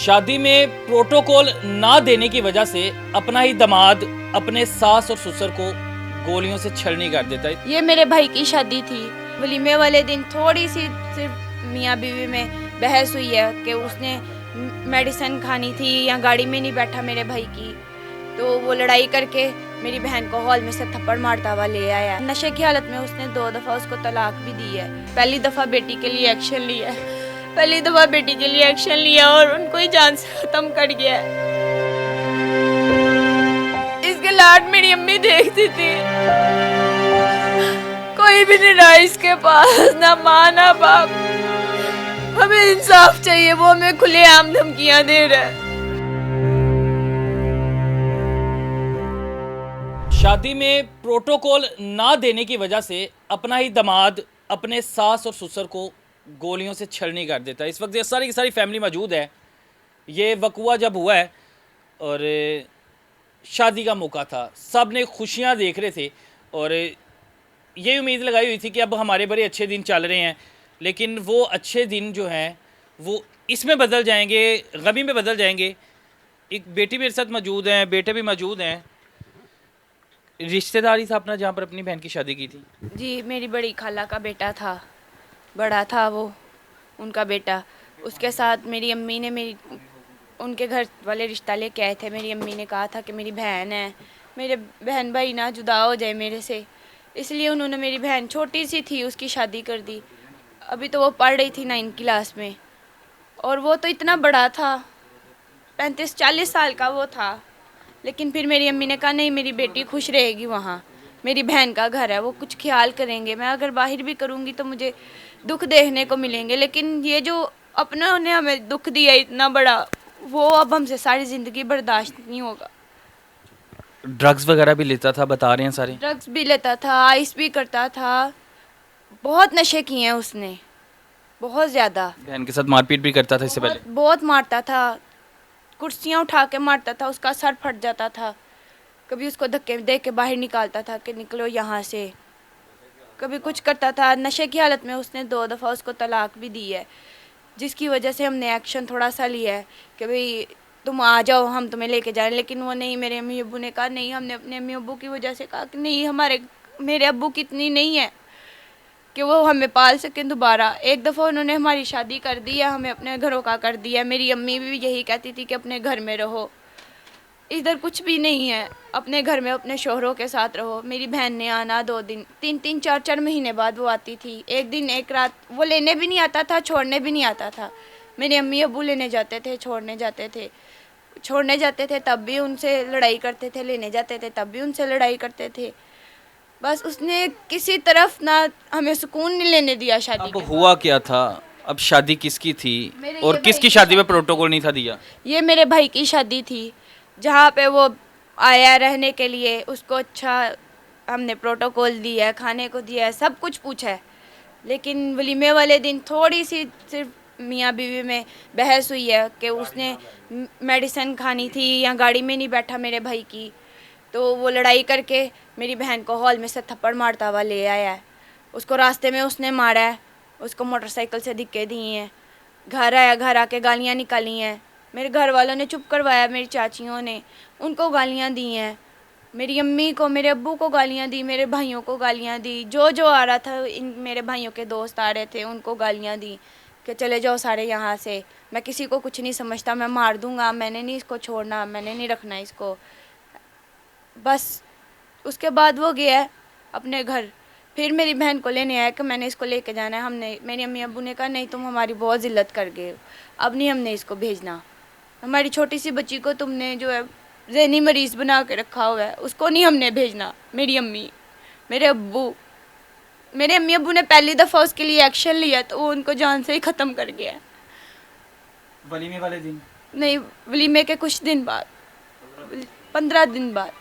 शादी में प्रोटोकॉल ना देने की वजह से अपना ही दामाद अपने सास और ससुर को गोलियों से छलनी कर देता है। ये मेरे भाई की शादी थी। वलीमे वाले दिन थोड़ी सी सिर्फ मियाँ बीवी में बहस हुई है कि उसने मेडिसिन खानी थी या गाड़ी में नहीं बैठा मेरे भाई की, तो वो लड़ाई करके मेरी बहन को हॉल में से थप्पड़ मारता हुआ ले आया। नशे की हालत में उसने 2 दफ़ा उसको तलाक भी दी है। पहली दफ़ा बेटी के लिए एक्शन लिया है, पहली दफ़ा बेटी के लिए एक्शन लिया और उनको ही जान से ख़त्म कर गया है। इसके लाड मेरी अम्मी देखती थी, कोई भी नहीं रहा इसके पास, ना माँ ना बाप। हमें इंसाफ चाहिए, वो हमें खुलेआम धमकियां दे रहा है। शादी में प्रोटोकॉल ना देने की वजह से अपना ही दामाद अपने सास और ससुर को गोलियों से छलनी कर देता है। इस वक्त ये सारी की सारी फैमिली मौजूद है। ये वकुआ जब हुआ है और शादी का मौका था, सब ने खुशियां देख रहे थे और ये उम्मीद लगाई हुई थी कि अब हमारे बड़े अच्छे दिन चल रहे हैं, लेकिन वो अच्छे दिन जो हैं वो इसमें बदल जाएंगे, गमी में बदल जाएंगे। एक बेटी मेरे साथ मौजूद हैं, बेटे भी मौजूद हैं। रिश्तेदारी था अपना जहाँ पर अपनी बहन की शादी की थी। जी, मेरी बड़ी खाला का बेटा था, बड़ा था वो, उनका बेटा। उसके साथ मेरी अम्मी ने उनके घर वाले रिश्ता लेके आए थे। मेरी अम्मी ने कहा था कि मेरी बहन है, मेरे बहन भाई ना जुदा हो जाए मेरे से, इसलिए उन्होंने मेरी बहन छोटी सी थी उसकी शादी कर दी। अभी तो वो पढ़ रही थी 9th क्लास में और वो तो इतना बड़ा था, 35-40 साल का वो था। लेकिन फिर मेरी अम्मी ने कहा नहीं, मेरी बेटी खुश रहेगी वहाँ, मेरी बहन का घर है, वो कुछ ख्याल करेंगे। मैं अगर बाहर भी करूँगी तो मुझे दुख देखने को मिलेंगे, लेकिन ये जो अपनों ने हमें दुख दिया इतना बड़ा, वो अब हमसे सारी ज़िंदगी बर्दाश्त नहीं होगा। ड्रग्स वगैरह भी लेता था बता रहे हैं सारे। ड्रग्स भी लेता था, आइस भी करता था, बहुत नशे किए हैं उसने, बहुत ज़्यादा। बहन के साथ मारपीट भी करता था इससे पहले। बहुत मारता था, कुर्सियाँ उठा के मारता था, उसका सर फट जाता था। कभी उसको धक्के दे के बाहर निकालता था कि निकलो यहाँ से, कभी कुछ करता था। नशे की हालत में उसने 2 दफ़ा उसको तलाक भी दी है, जिसकी वजह से हमने एक्शन थोड़ा सा लिया है कि भाई तुम आ जाओ, हम तुम्हें लेके जाएं। लेकिन वो नहीं, मेरे अम्मी अब्बू ने कहा नहीं। हमने अपने अम्मी अब्बू की वजह से कहा कि नहीं, मेरे अब्बू की इतनी नहीं है कि वो हमें पाल सकें दोबारा। एक दफ़ा उन्होंने हमारी शादी कर दी है, हमें अपने घरों का कर दिया। मेरी अम्मी भी यही कहती थी कि अपने घर में रहो, इधर कुछ भी नहीं है, अपने घर में अपने शोहरों के साथ रहो। मेरी बहन ने आना 2 दिन, 3-3, 4-4 महीने बाद वो आती थी। एक दिन एक रात वो लेने भी नहीं आता था, छोड़ने भी नहीं आता था। मेरे अम्मी अब्बू लेने जाते थे, छोड़ने जाते थे तब भी उनसे लड़ाई करते थे, लेने जाते थे तब भी उनसे लड़ाई करते थे। बस उसने किसी तरफ ना हमें सुकून नहीं लेने दिया शादी अब के। हुआ क्या था? अब शादी किसकी थी मेरे और ये भाई किसकी की शादी में शादी प्रोटोकॉल नहीं था दिया? ये मेरे भाई की शादी थी, जहाँ पे वो आया रहने के लिए। उसको अच्छा हमने प्रोटोकॉल दिया है, खाने को दिया है, सब कुछ पूछा है। लेकिन वलीमे वाले दिन थोड़ी सी सिर्फ मियाँ बीवी में बहस हुई है कि उसने मेडिसिन खानी थी या गाड़ी में नहीं बैठा मेरे भाई की, तो वो लड़ाई करके मेरी बहन को हॉल में से थप्पड़ मारता हुआ ले आया है। उसको रास्ते में उसने मारा है, उसको मोटरसाइकिल से धक्के दिए हैं। घर आया, घर आके गालियाँ निकाली हैं। मेरे घर वालों ने चुप करवाया, मेरी चाचियों ने उनको गालियाँ दी हैं। मेरी अम्मी को, मेरे अब्बू को गालियाँ दी, मेरे भाइयों को गालियाँ दी। जो जो आ रहा था, इन मेरे भाइयों के दोस्त आ रहे थे, उनको गालियाँ दी कि चले जाओ सारे यहाँ से, मैं किसी को कुछ नहीं समझता, मैं मार दूँगा, मैंने नहीं इसको छोड़ना, मैंने नहीं रखना इसको। बस उसके बाद वो गया है अपने घर। फिर मेरी बहन को लेने आया कि मैंने इसको लेके जाना है। हमने, मेरी अम्मी अब्बू ने कहा नहीं, तुम हमारी बहुत ज़िल्लत कर गए हो, अब नहीं हमने इसको भेजना। हमारी छोटी सी बच्ची को तुमने जो है ज़हनी मरीज़ बना के रखा हुआ है, उसको नहीं हमने भेजना। मेरी अम्मी, मेरे अब्बू, मेरे अम्मी अब्बू ने पहली दफ़ा उसके लिए एक्शन लिया तो वो उनको जान से ही ख़त्म कर गया है। वलीमे वाले दिन? नहीं, वलीमे के कुछ दिन बाद, 15 दिन बाद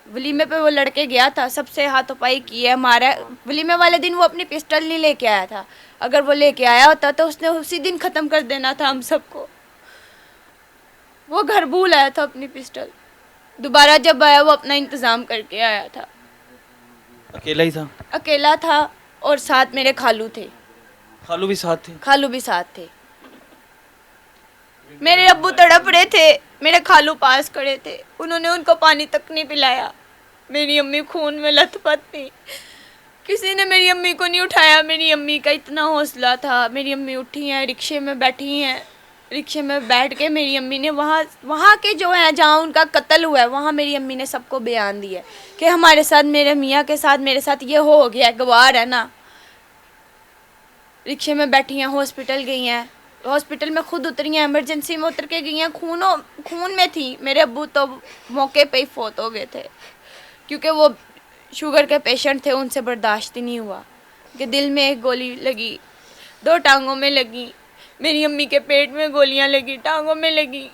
वलीमे पे वो लड़के गया था, सबसे हाथोपाई की है, मारा। वलीमे वाले दिन वो अपनी पिस्टल नहीं लेके आया था, अगर वो लेके आया होता तो उसने उसी दिन ख़त्म कर देना था हम सबको। वो घर भूल आया था अपनी पिस्टल, दोबारा जब आया वो अपना इंतज़ाम करके आया था। अकेला ही था? अकेला था और साथ मेरे खालू थे। खालू भी साथ थे? खालू भी साथ थे। मेरे अब्बू तड़प रहे थे, मेरे खालू पास खड़े थे, उन्होंने उनको पानी तक नहीं पिलाया। मेरी अम्मी खून में लथपथ थी, किसी ने मेरी अम्मी को नहीं उठाया। मेरी अम्मी का इतना हौसला था, मेरी अम्मी उठी हैं, रिक्शे में बैठी हैं, रिक्शे में बैठ के मेरी अम्मी ने वहाँ के जो है जहाँ उनका कत्ल हुआ है वहाँ मेरी अम्मी ने सबको बयान दिया कि हमारे साथ, मेरे मियाँ के साथ, मेरे साथ ये हो गया, गवार है ना। रिक्शे में बैठी हैं, हॉस्पिटल गई हैं, हॉस्पिटल में खुद उतरी हैं, इमरजेंसी में उतर के गई हैं, खून में थी। मेरे अब्बू तो मौके पे ही फौत हो गए थे, क्योंकि वो शुगर के पेशेंट थे, उनसे बर्दाश्त ही नहीं हुआ कि दिल में एक गोली लगी, 2 टांगों में लगी, मेरी अम्मी के पेट में गोलियां लगी, टांगों में लगी।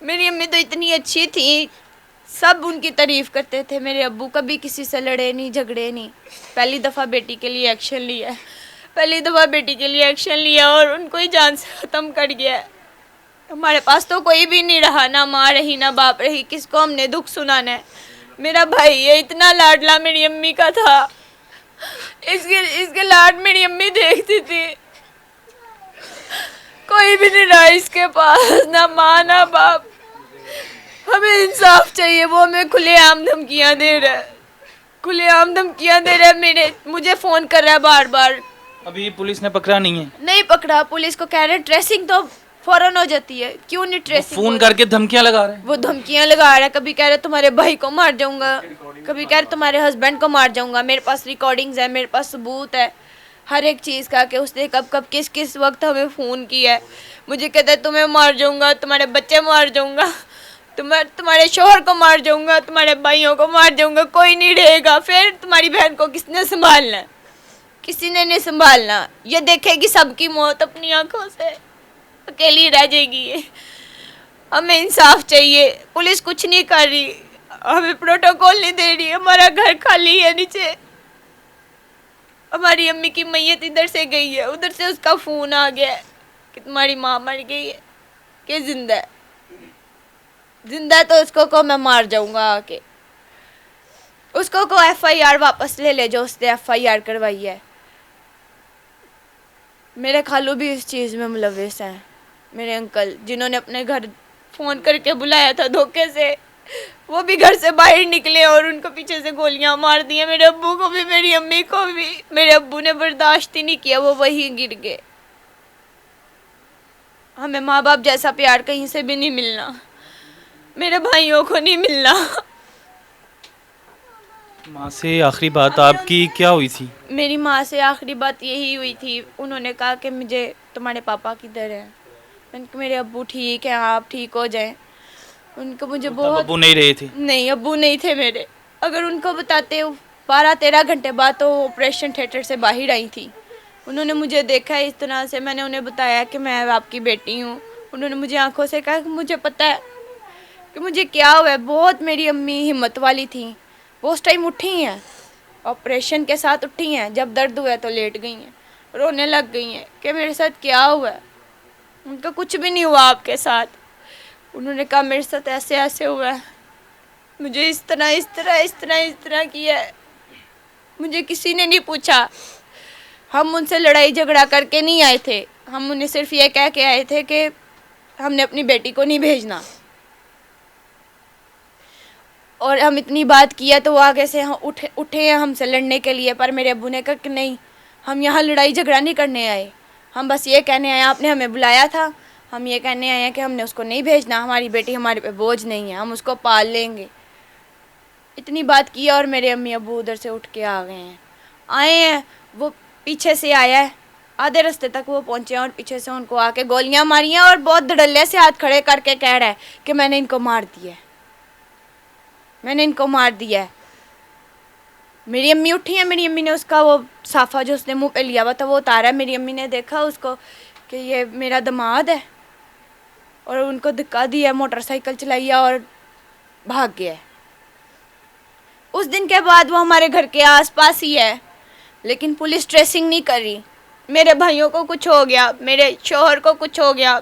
मेरी अम्मी तो इतनी अच्छी थी, सब उनकी तारीफ़ करते थे। मेरे अब्बू कभी किसी से लड़े नहीं, झगड़े नहीं। पहली दफ़ा बेटी के लिए एक्शन लिया है, पहली दफ़ा बेटी के लिए एक्शन लिया और उनको ही जान से ख़त्म कर गया है। हमारे पास तो कोई भी नहीं रहा, ना माँ रही ना बाप रही, किसको हमने दुख सुनाना है। मेरा भाई ये इतना लाडला मेरी अम्मी का था, इसके लाड मेरी अम्मी देखती थी। कोई भी नहीं रहा इसके पास, ना माँ ना बाप। हमें इंसाफ चाहिए। वो हमें खुलेआम धमकियाँ दे रहा है, खुलेआम धमकियाँ दे रहा है, मुझे फ़ोन कर रहा है बार बार। अभी पुलिस ने पकड़ा नहीं है? नहीं पकड़ा, पुलिस को कह रहे हैं ट्रेसिंग तो फौरन हो जाती है, क्यों नहीं ट्रेसिंग? फोन करके धमकियां लगा रहे हैं। वो धमकियां लगा रहा है, कभी कह रहे तुम्हारे भाई को मार जाऊंगा, कभी कह रहे तुम्हारे हस्बैंड को मार जाऊंगा। मेरे पास रिकॉर्डिंग्स है, मेरे पास सबूत है हर एक चीज़ का कि उसने कब कब किस किस वक्त हमें फ़ोन किया है। मुझे कहता है तुम्हें मार जाऊंगा, तुम्हारे बच्चे मार जाऊंगा, तुम्हारे शोहर को मार जाऊंगा, तुम्हारे भाइयों को मार जाऊंगा, कोई नहीं रहेगा। फिर तुम्हारी बहन को किसने संभालना है? किसी ने नहीं संभालना। ये देखेगी सबकी मौत अपनी आंखों से, अकेली रह जाएगी ये। हमें इंसाफ चाहिए। पुलिस कुछ नहीं कर रही, हमें प्रोटोकॉल नहीं दे रही, हमारा घर खाली है नीचे। हमारी अम्मी की मैयत इधर से गई है, उधर से उसका फ़ोन आ गया है कि तुम्हारी माँ मर गई है कि जिंदा है। जिंदा है तो उसको को मैं मार जाऊंगा आके। उसको को FIR वापस ले ले जो उसने FIR करवाई है। मेरे खालू भी इस चीज़ में मुलविस हैं। मेरे अंकल जिन्होंने अपने घर फ़ोन करके बुलाया था धोखे से, वो भी घर से बाहर निकले और उनको पीछे से गोलियां मार दी। मेरे अब्बू को भी, मेरी अम्मी को भी। मेरे अब्बू ने बर्दाश्त ही नहीं किया, वो वहीं गिर गए। हमें माँ बाप जैसा प्यार कहीं से भी नहीं मिलना, मेरे भाइयों को नहीं मिलना। माँ से आखिरी बात आपकी क्या हुई थी? मेरी माँ से आखिरी बात यही हुई थी, उन्होंने कहा कि मुझे तुम्हारे पापा किधर हैं। मैंने कहा मेरे अब्बू ठीक हैं, आप ठीक हो जाएं। उनको मुझे बहुत, अब्बू नहीं रहे थे? नहीं अब्बू नहीं थे मेरे। अगर उनको बताते 12-13 घंटे बाद तो ऑपरेशन थिएटर से बाहर आई थी। उन्होंने मुझे देखा इस तरह से, मैंने उन्हें बताया कि मैं आपकी बेटी हूँ। उन्होंने मुझे आंखों से कहा कि मुझे पता है कि मुझे क्या हुआ है। बहुत मेरी अम्मी हिम्मत वाली थी, वो उस टाइम उठी हैं, ऑपरेशन के साथ उठी हैं, जब दर्द हुआ तो लेट गई हैं, रोने लग गई हैं कि मेरे साथ क्या हुआ है। उनका कुछ भी नहीं हुआ आपके साथ। उन्होंने कहा मेरे साथ ऐसे ऐसे हुआ है, मुझे इस तरह किया है। मुझे किसी ने नहीं पूछा। हम उनसे लड़ाई झगड़ा करके नहीं आए थे, हम उन्हें सिर्फ ये कह के आए थे कि हमने अपनी बेटी को नहीं भेजना। और हम इतनी बात किया तो वो आगे से हम उठे हैं हमसे लड़ने के लिए, पर मेरे अब्बू ने कहा कि नहीं, हम यहाँ लड़ाई झगड़ा नहीं करने आए, हम बस ये कहने आए, आपने हमें बुलाया था, हम ये कहने आए हैं कि हमने उसको नहीं भेजना, हमारी बेटी हमारे पे बोझ नहीं है, हम उसको पाल लेंगे। इतनी बात की और मेरे अम्मी अब्बू उधर से उठ के आ गए हैं। आए हैं, वो पीछे से आया है, आधे रास्ते तक वो पहुँचे और पीछे से उनको आके गोलियाँ मारी हैं और बहुत धड़ल्ले से हाथ खड़े करके कह रहा है कि मैंने इनको मार दिया है, मैंने इनको मार दिया है। मेरी अम्मी उठी है, मेरी अम्मी ने उसका वो साफ़ा जो उसने मुंह पे लिया हुआ था वो उतारा। मेरी अम्मी ने देखा उसको कि ये मेरा दामाद है और उनको धक्का दिया, मोटरसाइकिल चलाई और भाग गया। उस दिन के बाद वो हमारे घर के आसपास ही है, लेकिन पुलिस ट्रेसिंग नहीं कर रही। मेरे भाइयों को कुछ हो गया, मेरे शोहर को कुछ हो गया,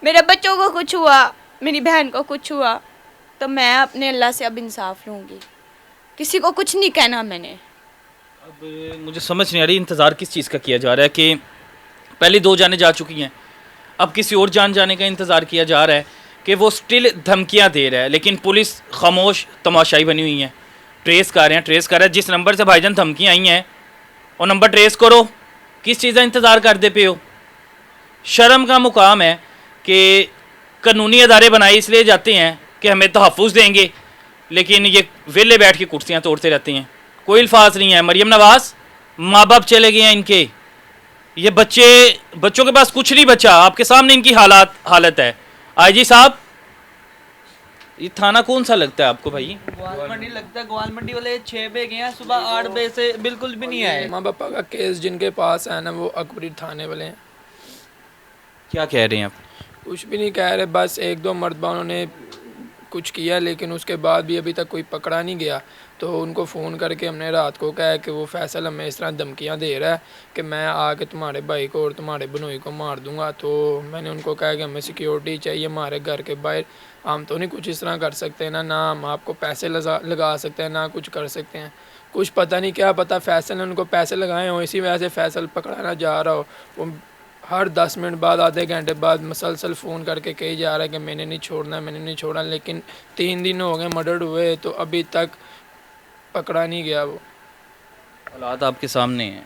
मेरे बच्चों को कुछ हुआ, मेरी बहन को कुछ हुआ, तो मैं अपने अल्लाह से अब इंसाफ लूँगी। किसी को कुछ नहीं कहना मैंने। अब मुझे समझ नहीं आ रही इंतज़ार किस चीज़ का किया जा रहा है कि पहली 2 जानें जा चुकी हैं, अब किसी और जान जाने का इंतज़ार किया जा रहा है कि वो स्टिल धमकियां दे रहा है, लेकिन पुलिस खामोश तमाशाई बनी हुई है। ट्रेस कर रहे हैं जिस नंबर से भाईजान धमकियां आई हैं वो नंबर ट्रेस करो। किस चीज़ का इंतज़ार करते पे हो? शर्म का मुकाम है कि कानूनी अदारे बनाए इसलिए जाते हैं कि हमें तहफ़्फ़ुज़ देंगे, लेकिन ये वेले बैठ के कुर्सियाँ तोड़ते रहते हैं। कोई अल्फाज नहीं है। मरियम नवाज़, माँ बाप चले गए हैं इनके, ये बच्चों के पास कुछ नहीं बचा। आपके सामने इनकी हालत है। आईजी साहब, ये थाना कौन सा लगता है आपको भाई? ग्वाल मंडी लगता है। ग्वाल मंडी वाले 6 बजे गए हैं, सुबह 8 बजे से बिल्कुल भी नहीं आए। माँ पापा का केस जिनके पास है ना वो अकबरी थाने वाले हैं। क्या कह रहे हैं आप? कुछ भी नहीं कह रहे, बस एक दो मरतबा उन्होंने कुछ किया लेकिन उसके बाद भी अभी तक कोई पकड़ा नहीं गया। तो उनको फ़ोन करके हमने रात को कहा कि वो फैसल हमें इस तरह धमकियां दे रहा है कि मैं आके तुम्हारे भाई को और तुम्हारे बनोई को मार दूंगा। तो मैंने उनको कहा कि हमें सिक्योरिटी चाहिए हमारे घर के बाहर, हम तो नहीं कुछ इस तरह कर सकते ना हम आपको पैसे लगा सकते हैं ना कुछ कर सकते हैं। कुछ पता नहीं, क्या पता फैसल ने उनको पैसे लगाए हों, इसी वजह से फैसल पकड़ाना जा रहा हो। वो हर 10 मिनट बाद आधे घंटे बाद मसलसल फ़ोन करके कही जा रहा है कि मैंने नहीं छोड़ना मैंने नहीं छोड़ा। लेकिन 3 दिन हो गए मर्डर हुए तो अभी तक पकड़ा नहीं गया। वो हालात आपके सामने हैं।